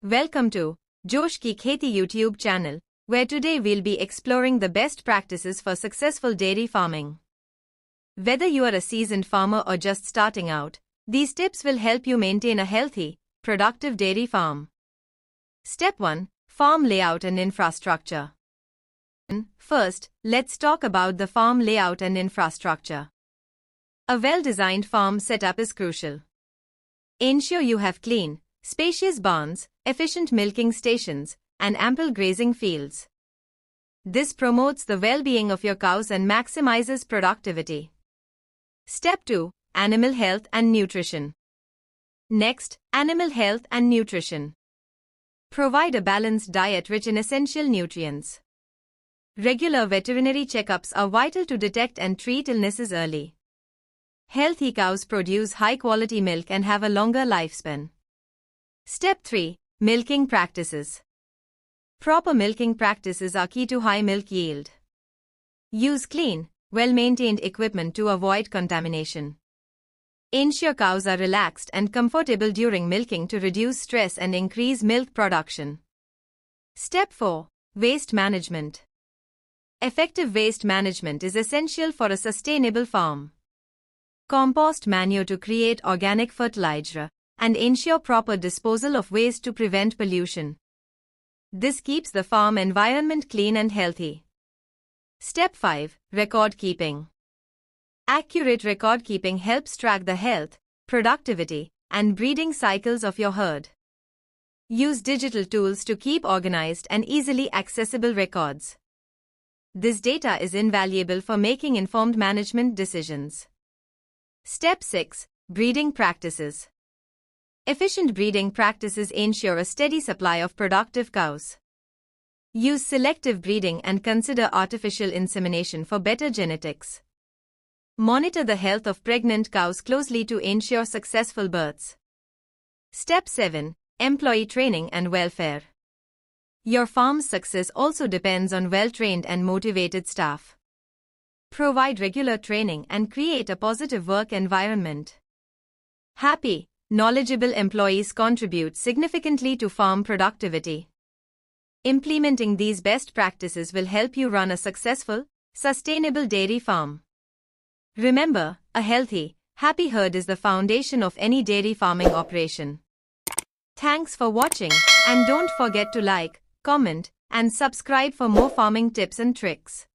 Welcome to Josh Ki Kheti YouTube channel, where today we'll be exploring the best practices for successful dairy farming. Whether you are a seasoned farmer or just starting out, these tips will help you maintain a healthy, productive dairy farm. Step 1. Farm layout and infrastructure. First, let's talk about the farm layout and infrastructure. A well-designed farm setup is crucial. Ensure you have clean, spacious barns, efficient milking stations, and ample grazing fields. This promotes the well-being of your cows and maximizes productivity. Step 2. Animal health and nutrition. Next, animal health and nutrition. Provide a balanced diet rich in essential nutrients. Regular veterinary checkups are vital to detect and treat illnesses early. Healthy cows produce high-quality milk and have a longer lifespan. Step 3. Milking practices. Proper milking practices are key to high milk yield. Use clean, well-maintained equipment to avoid contamination. Ensure cows are relaxed and comfortable during milking to reduce stress and increase milk production. Step 4. Waste management. Effective waste management is essential for a sustainable farm. Compost manure to create organic fertilizer, and ensure proper disposal of waste to prevent pollution. This keeps the farm environment clean and healthy. Step 5. Record keeping. Accurate record keeping helps track the health, productivity, and breeding cycles of your herd. Use digital tools to keep organized and easily accessible records. This data is invaluable for making informed management decisions. Step 6. Breeding practices. Efficient breeding practices ensure a steady supply of productive cows. Use selective breeding and consider artificial insemination for better genetics. Monitor the health of pregnant cows closely to ensure successful births. Step 7. Employee training and welfare. Your farm's success also depends on well-trained and motivated staff. Provide regular training and create a positive work environment. Happy, knowledgeable employees contribute significantly to farm productivity. Implementing these best practices will help you run a successful, sustainable dairy farm. Remember, a healthy, happy herd is the foundation of any dairy farming operation. Thanks for watching, and don't forget to like, comment, and subscribe for more farming tips and tricks.